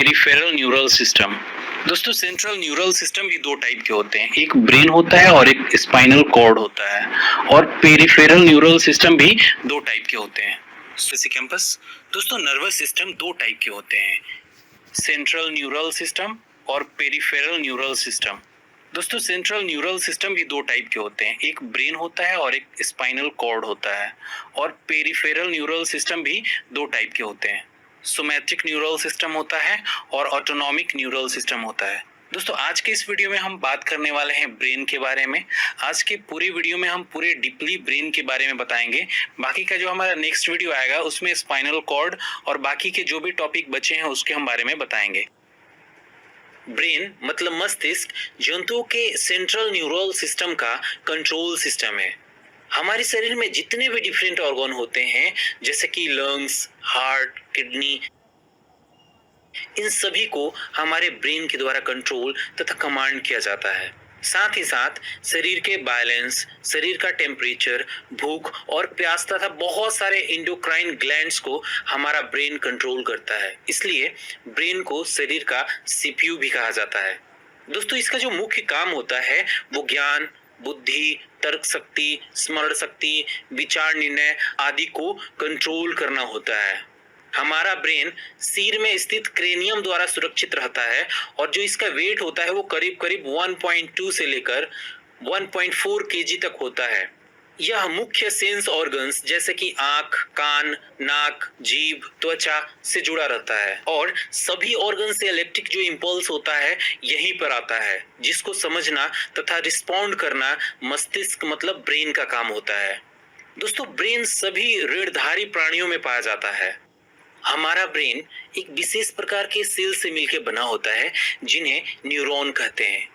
Peripheral neural system. दोस्तों central neural system भी दो टाइप के होते हैं, एक ब्रेन होता है और एक स्पाइनल कॉर्ड होता है। और पेरिफेरल न्यूरल सिस्टम भी दो टाइप के होते हैं। कैंपस दोस्तों नर्वस सिस्टम दो टाइप के होते हैं, सेंट्रल न्यूरल सिस्टम और पेरिफेरल न्यूरल सिस्टम। दोस्तों सेंट्रल न्यूरल सिस्टम भी दो टाइप के होते हैं, एक ब्रेन होता है और एक स्पाइनल कॉर्ड होता है। और पेरिफेरल न्यूरल सिस्टम भी दो टाइप के होते हैं, सोमैटिक न्यूरल सिस्टम होता है और ऑटोनॉमिक न्यूरल सिस्टम होता है। दोस्तों आज के इस वीडियो में हम बात करने वाले हैं ब्रेन के बारे में। आज के पूरे वीडियो में हम पूरे डीपली ब्रेन के बारे में बताएंगे। बाकी का जो हमारा नेक्स्ट वीडियो आएगा उसमें स्पाइनल कॉर्ड और बाकी के जो भी टॉपिक बचे हैं उसके हम बारे में बताएंगे। ब्रेन मतलब मस्तिष्क जंतुओं के सेंट्रल न्यूरल सिस्टम का कंट्रोल सिस्टम है। हमारे शरीर में जितने भी डिफरेंट ऑर्गन होते हैं जैसे कि लंग्स, हार्ट, किडनी, इन सभी को हमारे ब्रेन के द्वारा कंट्रोल तथा कमांड किया जाता है। साथ ही साथ शरीर के बैलेंस, शरीर का टेम्परेचर, भूख और प्यास तथा बहुत सारे एंडोक्राइन ग्लैंड्स को हमारा ब्रेन कंट्रोल करता है। इसलिए ब्रेन को शरीर का सीपीयू भी कहा जाता है। दोस्तों इसका जो मुख्य काम होता है वो ज्ञान, बुद्धि, तर्क शक्ति, स्मरण शक्ति, विचार निर्णय आदि को कंट्रोल करना होता है। हमारा ब्रेन सिर में स्थित क्रेनियम द्वारा सुरक्षित रहता है और जो इसका वेट होता है वो करीब करीब 1.2 से लेकर 1.4 केजी तक होता है। यह मुख्य सेंस ऑर्गन्स जैसे कि आंख, कान, नाक, जीभ, त्वचा से जुड़ा रहता है और सभी ऑर्गन से इलेक्ट्रिक जो इंपल्स होता है यहीं पर आता है, जिसको समझना तथा रिस्पॉन्ड करना मस्तिष्क मतलब ब्रेन का काम होता है। दोस्तों ब्रेन सभी रीढ़धारी प्राणियों में पाया जाता है। हमारा ब्रेन एक विशेष प्रकार के सेल से मिलकर बना होता है जिन्हें न्यूरॉन कहते हैं।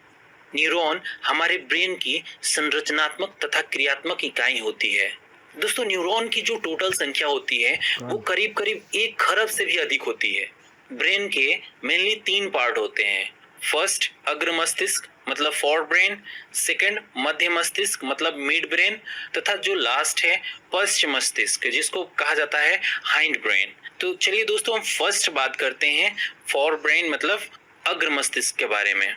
न्यूरॉन हमारे ब्रेन की संरचनात्मक तथा क्रियात्मक इकाई होती है। दोस्तों न्यूरॉन की जो टोटल संख्या होती है वो करीब करीब 1 खरब से भी अधिक होती है। ब्रेन के मेनली 3 पार्ट होते हैं। फर्स्ट अग्र मस्तिष्क मतलब फोर ब्रेन, सेकंड मध्य मस्तिष्क मतलब मिड ब्रेन तथा जो लास्ट है पश्च मस्तिष्क जिसको कहा जाता है हाइंड ब्रेन। तो चलिए दोस्तों हम फर्स्ट बात करते हैं फोर ब्रेन मतलब अग्र मस्तिष्क के बारे में।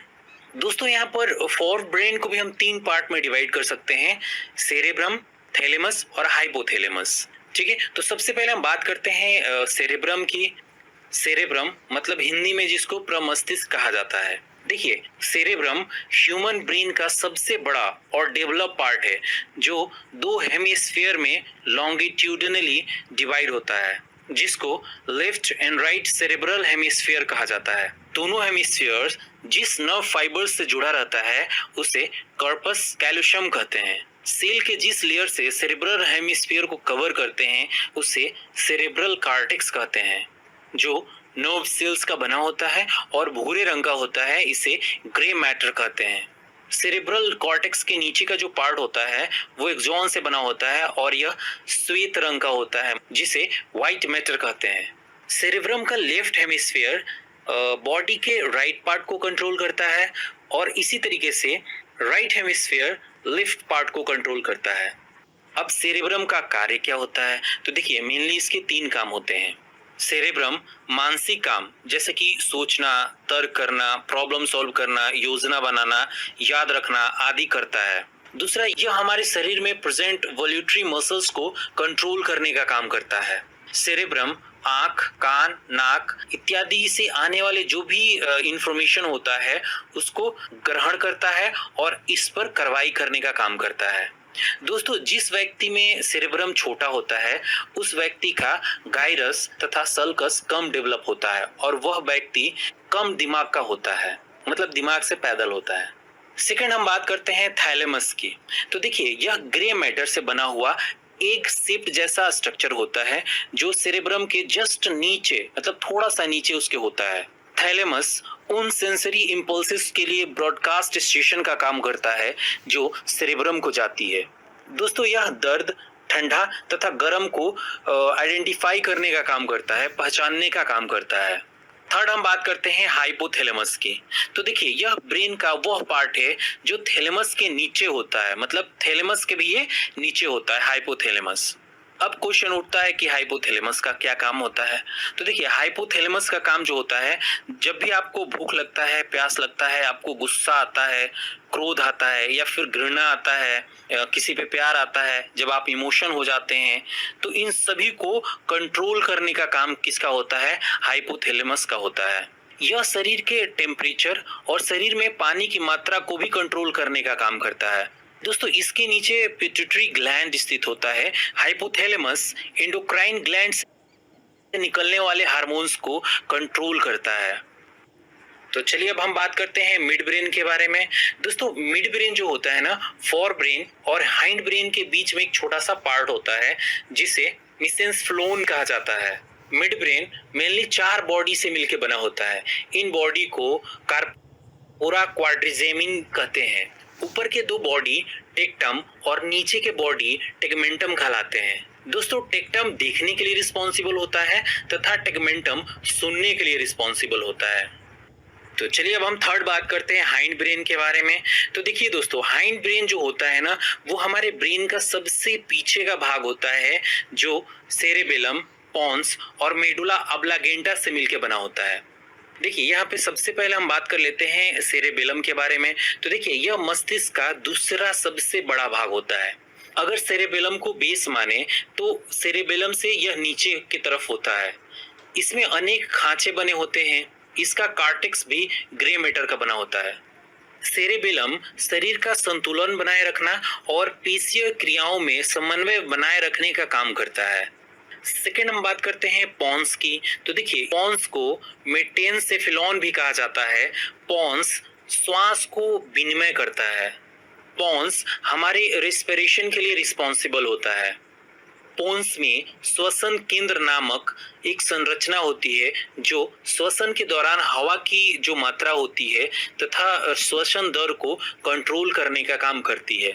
दोस्तों यहाँ पर फोर ब्रेन को भी हम 3 पार्ट में डिवाइड कर सकते हैं, सेरेब्रम, थैलेमस और हाइपोथैलेमस। ठीक है, तो सबसे पहले हम बात करते हैं सेरेब्रम की। सेरेब्रम मतलब हिंदी में जिसको प्रमस्तिष्क कहा जाता है। देखिए सेरेब्रम ह्यूमन ब्रेन का सबसे बड़ा और डेवलप पार्ट है जो 2 हेमिस्फीयर में लॉन्गिट्यूडनली डिवाइड होता है, जिसको left and right cerebral hemisphere कहा जाता है। दोनों हेमिस्फीयर्स जिस नर्व फाइबर से जुड़ा रहता है उसे कॉर्पस कैल्शियम कहते हैं। सेल के जिस लेयर से सेरेब्रल हेमिस्फीयर को कवर करते हैं उसे सेरेब्रल कॉर्टेक्स कहते हैं, जो नर्व सेल्स का बना होता है और भूरे रंग का होता है, इसे ग्रे मैटर कहते हैं। सेरेब्रल कॉर्टेक्स के नीचे का जो पार्ट होता है वो एक्सॉन से बना होता है और यह श्वेत रंग का होता है जिसे व्हाइट मैटर कहते हैं। सेरेब्रम का लेफ्ट हेमिस्फीयर बॉडी के राइट पार्ट को कंट्रोल करता है और इसी तरीके से राइट हेमिस्फीयर लेफ्ट पार्ट को कंट्रोल करता है। अब सेरेब्रम का कार्य क्या होता है, तो देखिए मेनली इसके 3 काम होते हैं। सेरेब्रम मानसिक काम जैसे कि सोचना, तर्क करना, प्रॉब्लम सॉल्व करना, योजना बनाना, याद रखना आदि करता है। दूसरा यह हमारे शरीर में प्रेजेंट वॉल्यूटरी मसल्स को कंट्रोल करने का काम करता है। सेरेब्रम आंख, कान, नाक इत्यादि से आने वाले जो भी इंफॉर्मेशन होता है उसको ग्रहण करता है और इस पर कार्रवाई करने का काम करता है। दोस्तों जिस व्यक्ति में सेरेब्रम छोटा होता है उस व्यक्ति का गाइरस तथा सल्कस कम डेवलप होता है और वह व्यक्ति कम दिमाग का होता है, मतलब दिमाग से पैदल होता है। सेकंड हम बात करते हैं थैलेमस की। तो देखिए यह ग्रे मैटर से बना हुआ एक शिफ्ट जैसा स्ट्रक्चर होता है जो सेरेब्रम के जस्ट नीचे मतलब थोड़ा सा नीचे उसके होता है। थैलेमस उन सेंसरी इंपल्सेस के लिए ब्रॉडकास्ट स्टेशन का काम करता है जो सेरेब्रम को जाती है। दोस्तों यह दर्द, ठंडा तथा गर्म को आइडेंटिफाई करने का काम करता है, पहचानने का काम करता है। थर्ड हम बात करते हैं हाइपोथैलेमस की। तो देखिए यह ब्रेन का वह पार्ट है जो थैलेमस के नीचे होता है, मतलब थैलेमस के भी ये नीचे होता है हाइपोथैलेमस। अब क्वेश्चन उठता है कि हाइपोथैलेमस का क्या काम होता है। तो देखिए, हाइपोथैलेमस का काम जो होता है, जब भी आपको भूख लगता है, प्यास लगता है, आपको गुस्सा आता है, क्रोध आता है या फिर घृणा आता है, किसी पे प्यार आता है, जब आप इमोशन हो जाते हैं, तो इन सभी को कंट्रोल करने का काम किसका होता है? हाइपोथैलेमस का होता है। यह शरीर के टेम्परेचर और शरीर में पानी की मात्रा को भी कंट्रोल करने का काम करता है। दोस्तों, इसके नीचे पिट्यूटरी ग्लैंड स्थित होता है। हाइपोथैलेमस एंडोक्राइन ग्लैंड से निकलने वाले हार्मोन्स को कंट्रोल करता है। तो चलिए अब हम बात करते हैं मिड ब्रेन के बारे में। दोस्तों, मिड ब्रेन जो होता है ना, फोर ब्रेन और हाइंड ब्रेन के बीच में एक छोटा सा पार्ट होता है जिसे मेसेंफ्लोन कहा जाता है। मिड ब्रेन मेनली 4 बॉडी से मिलकर बना होता है। इन बॉडी को कार्पोरा क्वाड्रिजेमिन कहते हैं। ऊपर के 2 बॉडी टेक्टम और नीचे के बॉडी टेगमेंटम कहलाते हैं। दोस्तों, टेक्टम देखने के लिए रिस्पॉन्सिबल होता है तथा टेगमेंटम सुनने के लिए रिस्पॉन्सिबल होता है। तो चलिए अब हम थर्ड बात करते हैं हाइंड ब्रेन के बारे में। तो देखिए दोस्तों, हाइंड ब्रेन जो होता है ना, वो हमारे ब्रेन का सबसे पीछे का भाग होता है जो सेरेबेलम, पॉन्स और मेडुला ऑब्लांगेटा से मिलकर बना होता है। देखिए, यहाँ पे सबसे पहले हम बात कर लेते हैं सेरेबेलम के बारे में। तो देखिए, यह मस्तिष्क का दूसरा सबसे बड़ा भाग होता है। अगर सेरेबेलम को बेस माने तो सेरेबेलम से यह नीचे की तरफ होता है। इसमें अनेक खांचे बने होते हैं। इसका कार्टेक्स भी ग्रे मैटर का बना होता है। सेरेबेलम शरीर का संतुलन बनाए रखना और पेशीय क्रियाओं में समन्वय बनाए रखने का काम करता है। सेकेंड हम बात करते हैं पॉन्स की। तो देखिए, पॉन्स को मेटेनसेफेलॉन भी कहा जाता है। पॉन्स श्वास को विनिमय करता है। पॉन्स हमारे रेस्पिरेशन के लिए रिस्पॉन्सिबल होता है। पोन्स में श्वसन केंद्र नामक एक संरचना होती है जो श्वसन के दौरान हवा की जो मात्रा होती है तथा श्वसन दर को कंट्रोल करने का काम करती है।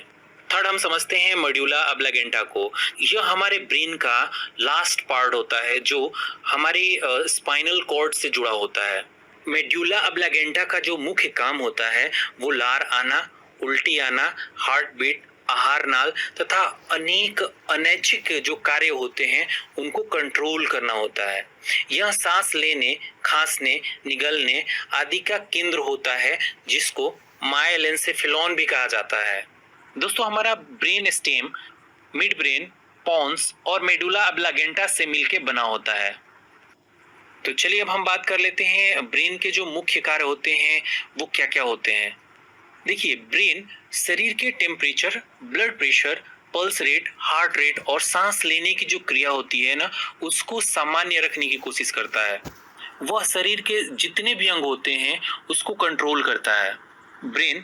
थर्ड हम समझते हैं मेडुला ऑब्लांगेटा को। यह हमारे ब्रेन का लास्ट पार्ट होता है जो हमारे स्पाइनल कॉर्ड से जुड़ा होता है। मेडुला ऑब्लांगेटा का जो मुख्य काम होता है वो लार आना, उल्टी आना, हार्ट बीट, आहार नाल तथा अनेक अनैच्छिक जो कार्य होते हैं उनको कंट्रोल करना होता है। यह सांस लेने, खांसने, निगलने आदि का केंद्र होता है जिसको माइलेंसेफेलॉन भी कहा जाता है। दोस्तों, हमारा brain stem mid brain, pons और मेडुला ऑब्लांगेटा से मिलकर बना होता है। तो चलिए अब हम बात कर लेते हैं ब्रेन के जो मुख्य कार्य होते हैं वो क्या क्या होते हैं। देखिए, ब्रेन शरीर के temperature, blood pressure, pulse rate, heart rate और सांस लेने की जो क्रिया होती है ना, उसको सामान्य रखने की कोशिश करता है। वह शरीर के जितने भी अंग होते हैं उसको कंट्रोल करता है। ब्रेन